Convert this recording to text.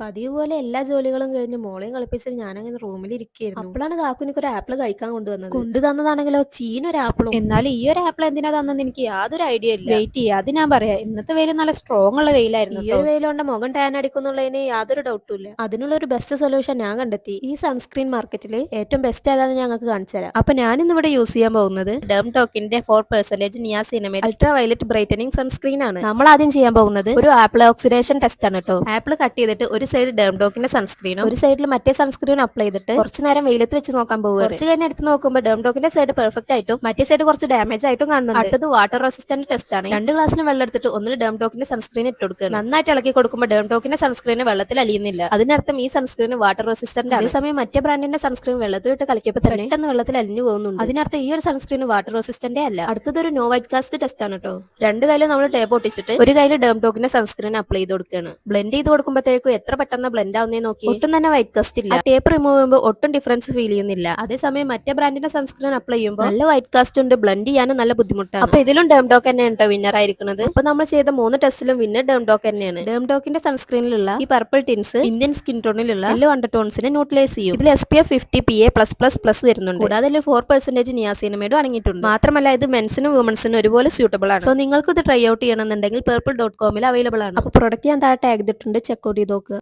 പതിവ് പോലെ എല്ലാ ജോലികളും കഴിഞ്ഞ് മോളെയും കളിപ്പിച്ച് ഞാനങ്ങനെ റൂമിലിരിക്കായിരുന്നു. അപ്പളാണ് കാക്കുനിക്ക് ഒരു ആപ്പിൾ കഴിക്കാൻ കൊണ്ടുവന്നത്. കൊണ്ടുതന്നതാണെങ്കിലോ ചീഞ്ഞൊരു ആപ്പിളും. എന്നാലും ഈ ഒരു ആപ്പിൾ എന്തിനാ തന്നെന്ന് എനിക്ക് യാതൊരു ഐഡിയ ഇല്ല. വെയിറ്റ് ചെയ്യാ, അത് ഞാൻ പറയാം. ഇന്നത്തെ വെയിൽ നല്ല സ്ട്രോങ് ഉള്ള വെയിലായിരുന്നു ഈ കേട്ടോ. ഒരു വെയിലുകൊണ്ട് മുഖം ടാൻ അടിക്കുന്നുള്ളതിന് യാതൊരു ഡൗട്ടും ഇല്ല. അതിനുള്ള ഒരു ബെസ്റ്റ് സൊല്യൂഷൻ ഞാൻ കണ്ടെത്തി. ഈ സൺസ്ക്രീൻ മാർക്കറ്റിൽ ഏറ്റവും ബെസ്റ്റ് ഏതാണെന്ന് ഞങ്ങൾക്ക് കാണിച്ചു തരാം. അപ്പൊ ഞാൻ ഇന്നിവിടെ യൂസ് ചെയ്യാൻ പോകുന്നത് ഡെർംടോക്കിന്റെ 4% niacinamide ultra violet brightening sunscreen ആണ്. നമ്മൾ ആദ്യം ചെയ്യാൻ പോകുന്നത് ഒരു ആപ്പിൾ ഓക്സിഡേഷൻ ടെസ്റ്റ് ആണ് കേട്ടോ. ആപ്പിൾ കട്ട് ചെയ്തിട്ട് ഒരു സൈഡ് ഡെർംടോക്കിന്റെ സൺസ്ക്രീനും ഒരു സൈഡിൽ മറ്റേ സൺസ്ക്രീൻ അപ്ലൈ ചെയ്തിട്ട് കുറച്ച് നേരം വെയിലത്ത് വെച്ച് നോക്കാൻ പോകുക. കുറച്ച് കഴിഞ്ഞ് എടുത്ത് നോക്കുമ്പോൾ ഡെർംടോക്കിന്റെ സൈഡ് പെർഫെക്റ്റ് ആയിട്ടും മറ്റേ സൈഡ് കുറച്ച് ഡാമേജ് ആയിട്ടും കാണുന്നുണ്ട്. അടുത്തത് വാട്ടർ റെസിസ്റ്റന്റ് ടെസ്റ്റ് ആണ്. 2 ഗ്ലാസ്സിന് വെള്ളം എടുത്തിട്ട് ഒന്നിൽ ഡെർംടോക്കിന്റെ സൺസ്ക്രീൻ ഇട്ട് കൊടുക്കുക. നന്നായിട്ട് ഇളക്കി കൊടുക്കുമ്പോൾ ഡെർംടോക്കിന്റെ സൺസ്ക്രീൻ വെള്ളത്തിൽ അലിയുന്നില്ല. അതിനർത്ഥം ഈ സൺസ്ക്രീൻ വാട്ടർ റെസിസ്റ്റന്റ് ആണ്. അതേസമയം മറ്റേ ബ്രാൻഡിന്റെ സൺസ്ക്രീൻ വെള്ളത്തിലിട്ട് കളിക്കപ്പോൾ തന്നെ പെട്ടെന്ന് വെള്ളത്തിൽ അലിഞ്ഞു പോകുന്നുണ്ട്. അതിനർത്ഥം ഈ ഒരു സൺസ്ക്രീൻ വാട്ടർ റെസിസ്റ്റന്റേ അല്ല. അടുത്തത് ഒരു നോ വൈറ്റ് കാസ്റ്റ് ടെസ്റ്റ് ആണ് കേട്ടോ. 2 കയ്യിലും നമ്മൾ ടേപ്പ് ഒട്ടിച്ചിട്ട് ഒരു കയ്യിൽ ഡെർംടോക്കിന്റെ സൺസ്ക്രീൻ അപ്ലൈ ചെയ്ത് കൊടുക്കുകയാണ്. ബ്ലെൻഡ് ചെയ്ത് കൊടുക്കുമ്പോഴത്തേക്കും എത്ര പെട്ടെന്ന് ബ്ലെൻഡ് ആവുന്നേ നോക്കി. ഒട്ടും തന്നെ വൈറ്റ് കാസ്റ്റ് ഇല്ല. ടേപ്പ് റിമൂവ് ചെയ്യുമ്പോൾ ഒട്ടും ഡിഫറൻസ് ഫീൽ ചെയ്യുന്നില്ല. അതേസമയം മറ്റേ ബ്രാൻഡിന്റെ സൺസ്ക്രീൻ അപ്ലൈ ചെയ്യുമ്പോൾ നല്ല വൈറ്റ് കാസ്റ്റ് ഉണ്ട്, ബ്ലെൻഡ് ചെയ്യാനും നല്ല ബുദ്ധിമുട്ടാണ്. അപ്പൊ ഇതിലും ഡെർംടോക്ക് തന്നെയാണ് കേട്ടോ വിന്നർ ആയിരിക്കുന്നത്. അപ്പൊ നമ്മൾ ചെയ്ത 3 ടെസ്റ്റിലും വിന്നർ ഡെർംടോക്ക് തന്നെയാണ്. ഡെർംടോക്കിന്റെ സൺസ്ക്രീനിലുള്ള ഈ പർപ്പിൾ ടിൻസ് ഇന്ത്യൻ സ്കിൻ ടോണിലുള്ള യെല്ലോ അണ്ടർടോൺസിനെ ന്യൂട്രലൈസ് ചെയ്യും. ഇതിൽ SPF 50 PA+++ വരുന്നുണ്ട്. കൂടാതെ 4% നിയാസിനമൈഡും അടങ്ങിയിട്ടുണ്ട്. മാത്രമല്ല ഇത് മെൻസിനും വുമൻസിനും ഒരുപോലെ സ്യൂട്ടബിൾ ആണ്. സോ നിങ്ങൾക്ക് ഇത് ട്രൈ ഔട്ട് ചെയ്യണമെന്നുണ്ടെങ്കിൽ purple.com അവൈലബിൾ ആണ്. അപ്പൊ പ്രൊഡക്റ്റ് ഞാൻ താഴെ ടാഗ് ചെയ്തിട്ടുണ്ട്, ചെക്കൗട്ട് ചെയ്ത് നോക്കുക.